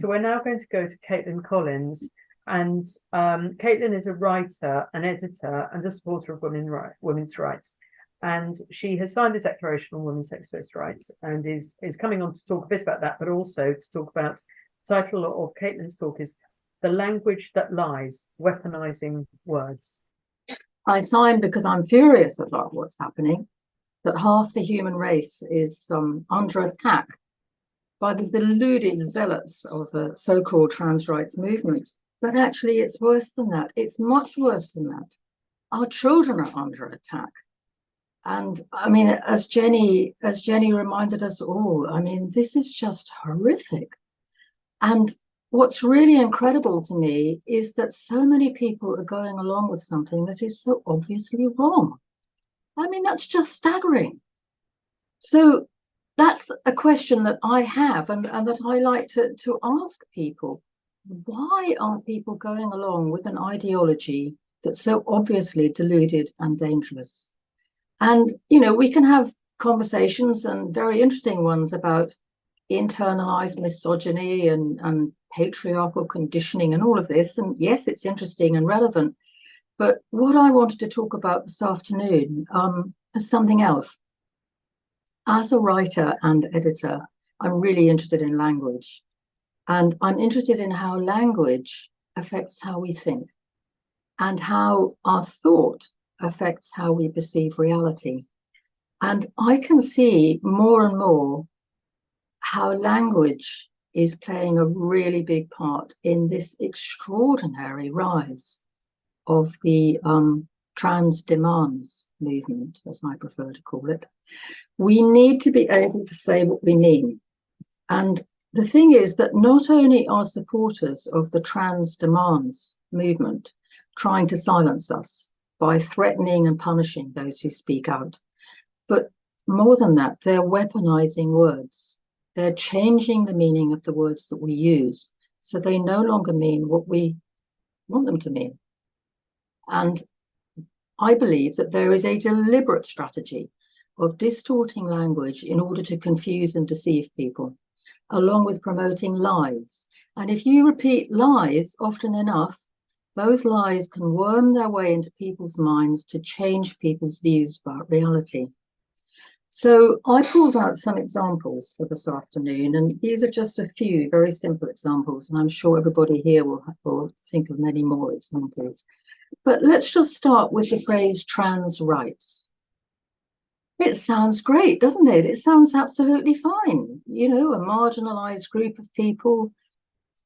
So we're now going to go to Caitlin Collins. And Caitlin is a writer, an editor, and a supporter of women's rights. And she has signed the Declaration on Women's Sexist Rights and is coming on to talk a bit about that, but also to talk about the title of Caitlin's talk is The Language That Lies, Weaponising Words. I signed because I'm furious about what's happening, that half the human race is under attack by the deluded zealots of the so-called trans rights movement. But actually, it's worse than that. It's much worse than that. Our children are under attack. And I mean, as Jenny reminded us all, I mean, this is just horrific. And what's really incredible to me is that so many people are going along with something that is so obviously wrong. I mean, that's just staggering. So that's a question that I have and that I like to ask people. Why are people going along with an ideology that's so obviously deluded and dangerous? And, you know, we can have conversations and very interesting ones about internalized misogyny and patriarchal conditioning and all of this. And yes, it's interesting and relevant. But what I wanted to talk about this afternoon is something else. As a writer and editor, I'm really interested in language. And I'm interested in how language affects how we think and how our thought affects how we perceive reality. And I can see more and more how language is playing a really big part in this extraordinary rise of the trans demands movement, as I prefer to call it. We need to be able to say what we mean. And the thing is that not only are supporters of the trans demands movement trying to silence us by threatening and punishing those who speak out, but more than that, they're weaponizing words. They're changing the meaning of the words that we use, so they no longer mean what we want them to mean. And I believe that there is a deliberate strategy of distorting language in order to confuse and deceive people, along with promoting lies. And if you repeat lies often enough, those lies can worm their way into people's minds to change people's views about reality. So I pulled out some examples for this afternoon, and these are just a few very simple examples, and I'm sure everybody here will think of many more examples. But let's just start with the phrase trans rights. It sounds great, doesn't it? It sounds absolutely fine. You know, a marginalized group of people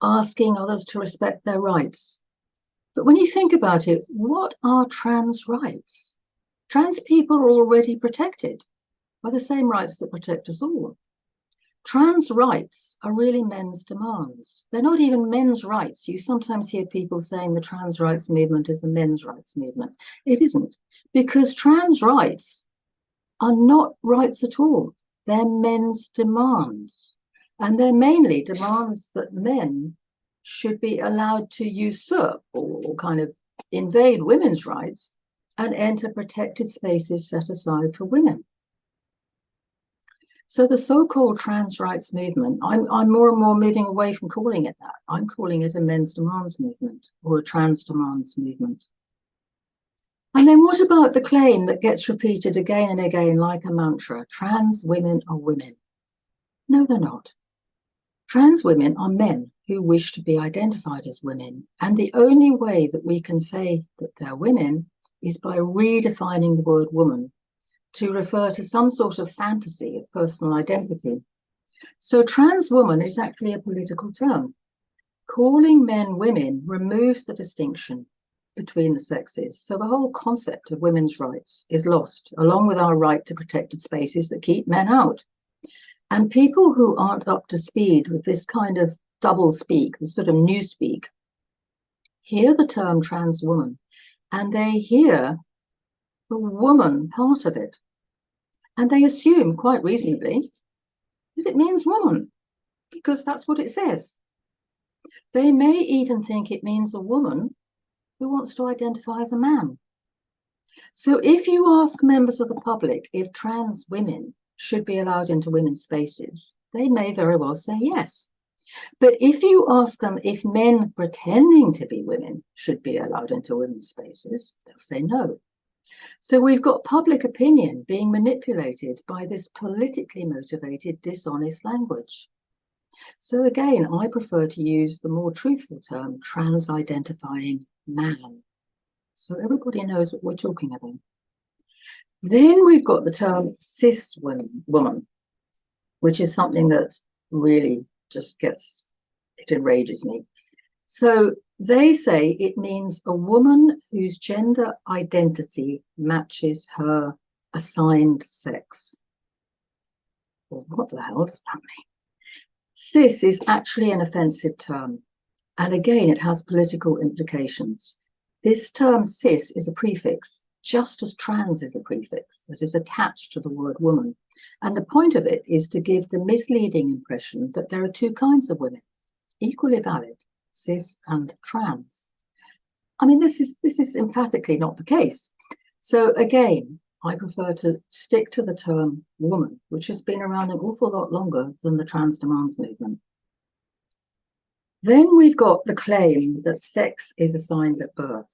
asking others to respect their rights. But when you think about it, what are trans rights? Trans people are already protected by the same rights that protect us all. Trans rights are really men's demands. They're not even men's rights. You sometimes hear people saying the trans rights movement is a men's rights movement. It isn't, because trans rights are not rights at all. They're men's demands. And they're mainly demands that men should be allowed to usurp or kind of invade women's rights and enter protected spaces set aside for women. So the so-called trans rights movement, I'm more and more moving away from calling it that. I'm calling it a men's demands movement or a trans demands movement. And then what about the claim that gets repeated again and again like a mantra, trans women are women? No, they're not. Trans women are men who wish to be identified as women. And the only way that we can say that they're women is by redefining the word woman to refer to some sort of fantasy of personal identity. So trans woman is actually a political term. Calling men women removes the distinction between the sexes. So the whole concept of women's rights is lost, along with our right to protected spaces that keep men out. And people who aren't up to speed with this kind of double speak, this sort of new speak, hear the term trans woman, and they hear the woman part of it. And they assume, quite reasonably, that it means woman, because that's what it says. They may even think it means a woman who wants to identify as a man. So if you ask members of the public if trans women should be allowed into women's spaces, they may very well say yes. But if you ask them if men pretending to be women should be allowed into women's spaces, they'll say no. So we've got public opinion being manipulated by this politically motivated, dishonest language. So again, I prefer to use the more truthful term, trans-identifying man. So everybody knows what we're talking about. Then we've got the term cis woman, which is something that really just it enrages me. So they say it means a woman whose gender identity matches her assigned sex. Well, what the hell does that mean? Cis is actually an offensive term. And again, it has political implications. This term cis is a prefix, just as trans is a prefix that is attached to the word woman. And the point of it is to give the misleading impression that there are two kinds of women, equally valid, cis and trans. I mean, this is emphatically not the case. So again, I prefer to stick to the term woman, which has been around an awful lot longer than the trans demands movement. Then we've got the claim that sex is assigned at birth,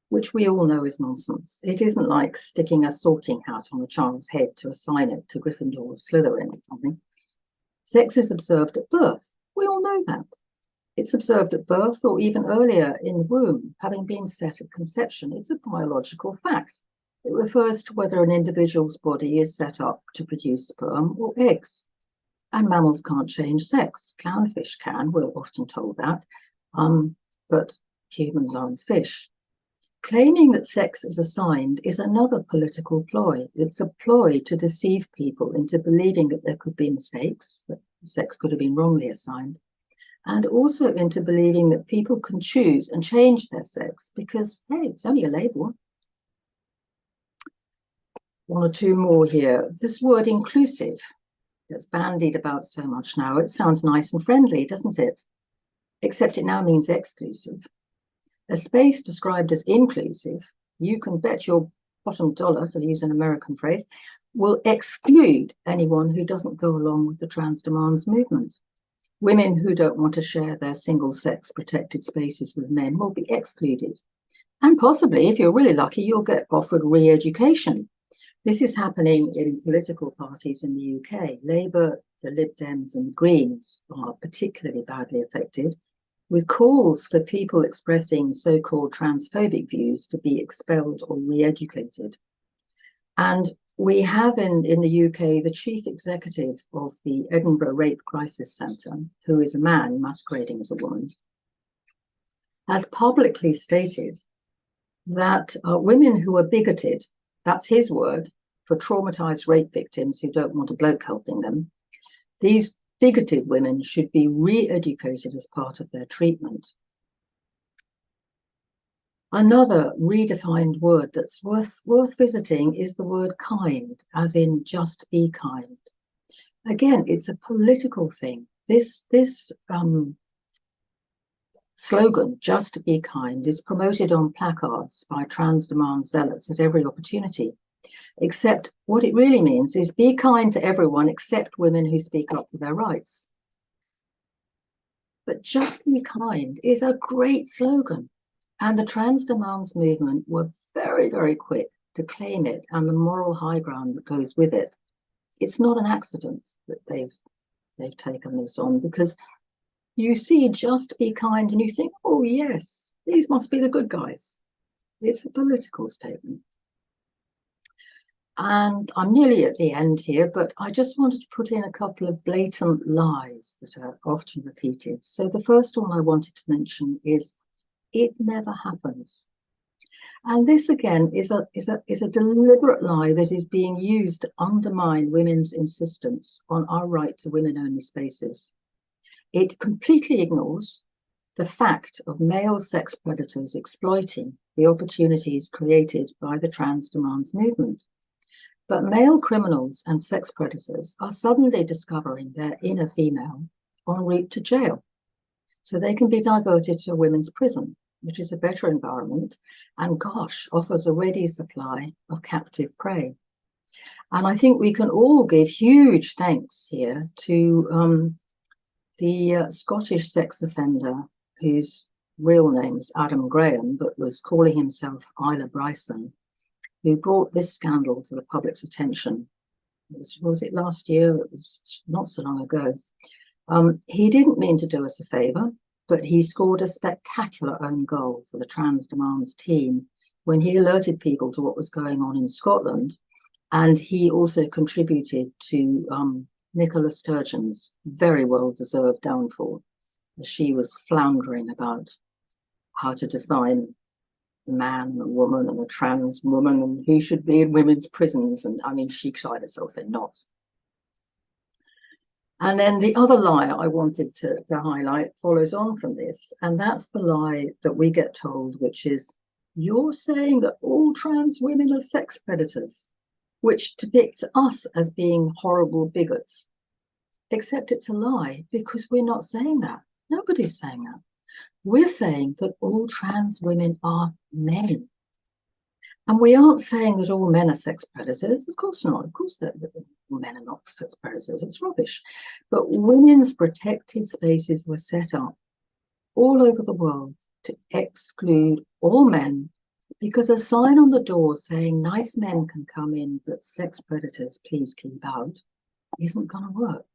which we all know is nonsense. It isn't like sticking a sorting hat on a child's head to assign it to Gryffindor or Slytherin or something. Sex is observed at birth. We all know that. It's observed at birth or even earlier in the womb, having been set at conception. It's a biological fact. It refers to whether an individual's body is set up to produce sperm or eggs. And mammals can't change sex. Clownfish can, we're often told that, but humans aren't fish. Claiming that sex is assigned is another political ploy. It's a ploy to deceive people into believing that there could be mistakes, that sex could have been wrongly assigned, and also into believing that people can choose and change their sex because, hey, it's only a label. One or two more here. This word inclusive that's bandied about so much now, it sounds nice and friendly, doesn't it? Except it now means exclusive. A space described as inclusive, you can bet your bottom dollar, to use an American phrase, will exclude anyone who doesn't go along with the trans demands movement. Women who don't want to share their single-sex protected spaces with men will be excluded. And possibly, if you're really lucky, you'll get offered re-education. This is happening in political parties in the UK. Labour, the Lib Dems and the Greens are particularly badly affected, with calls for people expressing so-called transphobic views to be expelled or re-educated. And we have in the UK the chief executive of the Edinburgh Rape Crisis Centre, who is a man masquerading as a woman, has publicly stated that women who are bigoted, that's his word, for traumatized rape victims who don't want a bloke helping them, these bigoted women should be re-educated as part of their treatment. Another redefined word that's worth visiting is the word kind, as in just be kind. Again, it's a political thing. This slogan, just be kind, is promoted on placards by trans demand zealots at every opportunity. Except what it really means is be kind to everyone except women who speak up for their rights. But just be kind is a great slogan. And the trans demands movement were very, very quick to claim it and the moral high ground that goes with it. It's not an accident that they've taken this on, because you see just be kind and you think, oh yes, these must be the good guys. It's a political statement. And I'm nearly at the end here, but I just wanted to put in a couple of blatant lies that are often repeated. So the first one I wanted to mention is, it never happens. And this again is a deliberate lie that is being used to undermine women's insistence on our right to women-only spaces. It completely ignores the fact of male sex predators exploiting the opportunities created by the trans demands movement. But male criminals and sex predators are suddenly discovering their inner female en route to jail. So they can be diverted to a women's prison, which is a better environment and, gosh, offers a ready supply of captive prey. And I think we can all give huge thanks here to the Scottish sex offender whose real name is Adam Graham, but was calling himself Isla Bryson, who brought this scandal to the public's attention. Was it last year? It was not so long ago. He didn't mean to do us a favour, but he scored a spectacular own goal for the Trans Demands team when he alerted people to what was going on in Scotland. And he also contributed to Nicola Sturgeon's very well-deserved downfall, as she was floundering about how to define a man and a woman and a trans woman and who should be in women's prisons. And I mean, she tied herself in knots. And then the other lie I wanted to highlight follows on from this. And that's the lie that we get told, which is, you're saying that all trans women are sex predators, which depicts us as being horrible bigots. Except it's a lie, because we're not saying that. Nobody's saying that. We're saying that all trans women are men. And we aren't saying that all men are sex predators. Of course not. Of course that men are not sex predators. It's rubbish. But women's protected spaces were set up all over the world to exclude all men, because a sign on the door saying nice men can come in, but sex predators, please keep out, isn't going to work.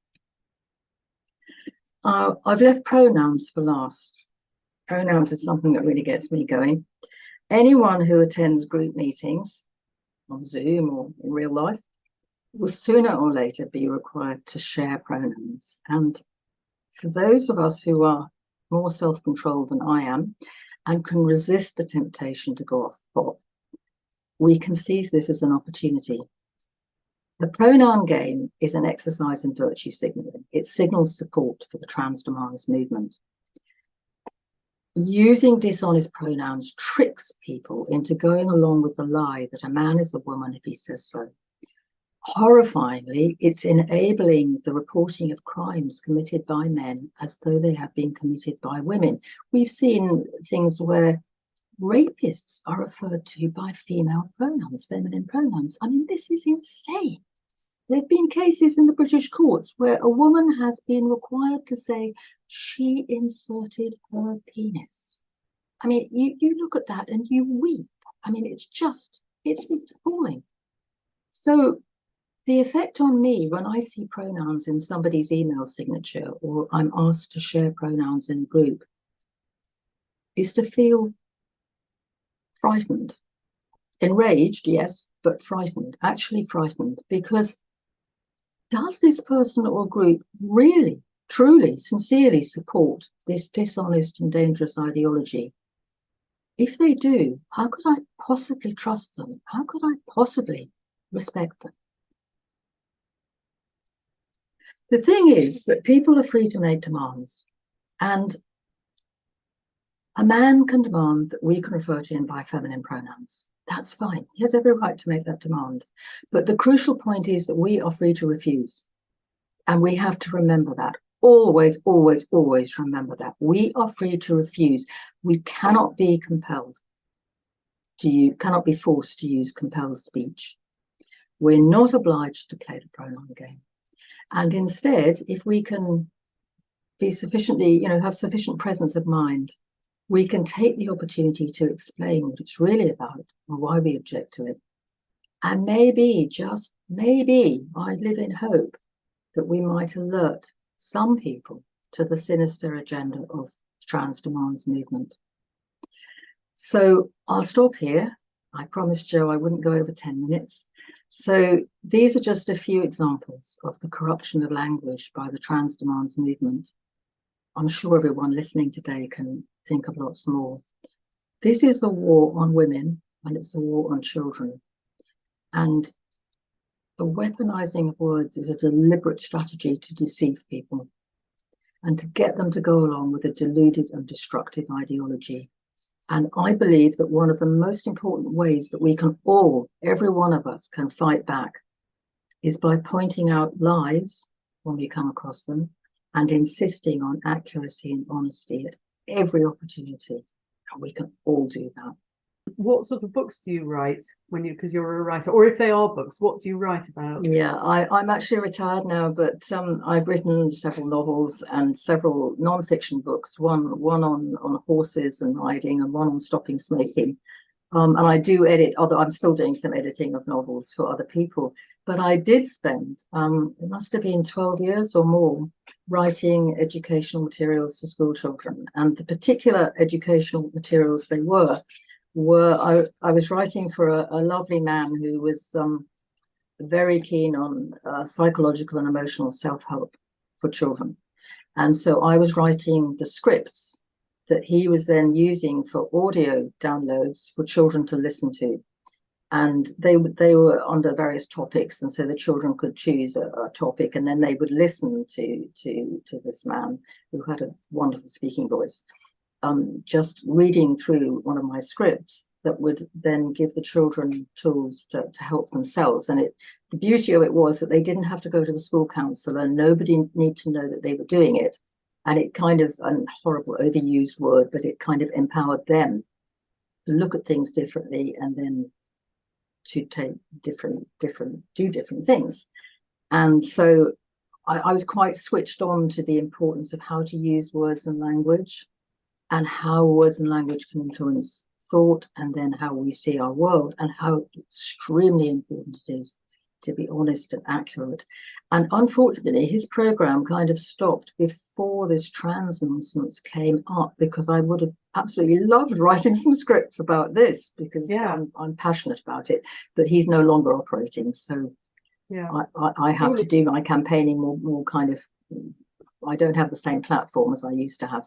I've left pronouns for last. Pronouns is something that really gets me going. Anyone who attends group meetings on Zoom or in real life will sooner or later be required to share pronouns. And for those of us who are more self-controlled than I am and can resist the temptation to go off pop, we can seize this as an opportunity. The pronoun game is an exercise in virtue signaling. It signals support for the trans demands movement. Using dishonest pronouns tricks people into going along with the lie that a man is a woman if he says so. Horrifyingly, it's enabling the reporting of crimes committed by men as though they have been committed by women. We've seen things where rapists are referred to by female pronouns, feminine pronouns. I mean, this is insane. There have been cases in the British courts where a woman has been required to say she inserted her penis. I mean, you look at that and you weep. I mean, it's appalling. So the effect on me when I see pronouns in somebody's email signature or I'm asked to share pronouns in a group is to feel frightened. Enraged, yes, but frightened, actually frightened, because does this person or group really, truly, sincerely support this dishonest and dangerous ideology? If they do, how could I possibly trust them? How could I possibly respect them? The thing is that people are free to make demands, and a man can demand that we can refer to him by feminine pronouns. That's fine. He has every right to make that demand. But the crucial point is that we are free to refuse. And we have to remember that. Always, always, always remember that. We are free to refuse. We cannot be compelled cannot be forced to use compelled speech. We're not obliged to play the pronoun game. And instead, if we can be sufficiently, have sufficient presence of mind, we can take the opportunity to explain what it's really about and why we object to it. And maybe, just maybe, I live in hope that we might alert some people to the sinister agenda of trans demands movement. So I'll stop here. I promised Joe I wouldn't go over 10 minutes. So these are just a few examples of the corruption of language by the trans demands movement. I'm sure everyone listening today can think of lots more. This is a war on women, and it's a war on children. And the weaponizing of words is a deliberate strategy to deceive people and to get them to go along with a deluded and destructive ideology. And I believe that one of the most important ways that we can all, every one of us, can fight back is by pointing out lies when we come across them and insisting on accuracy and honesty at every opportunity. And we can all do that. what sort of books do you write because you're a writer, or if they are books, what do you write about? Yeah, I'm actually retired now, but I've written several novels and several non-fiction books, one on horses and riding and one on stopping smoking. And I do edit I'm still doing some editing of novels for other people, but I did spend, it must have been 12 years or more, writing educational materials for school children. And the particular educational materials they were I was writing for a lovely man who was very keen on psychological and emotional self-help for children. And so I was writing the scripts that he was then using for audio downloads for children to listen to. And they were under various topics, and so the children could choose a topic, and then they would listen to this man who had a wonderful speaking voice, just reading through one of my scripts that would then give the children tools to help themselves. And the beauty of it was that they didn't have to go to the school counsellor, nobody need to know that they were doing it. And it kind of, a horrible overused word, but it kind of empowered them to look at things differently and then to take do different things. And so I was quite switched on to the importance of how to use words and language, and how words and language can influence thought, and then how we see our world, and how extremely important it is to be honest and accurate. And unfortunately, his program kind of stopped before this trans nonsense came up, because I would have absolutely loved writing some scripts about this, because I'm passionate about it, but he's no longer operating. So I have to do my campaigning more kind of, I don't have the same platform as I used to have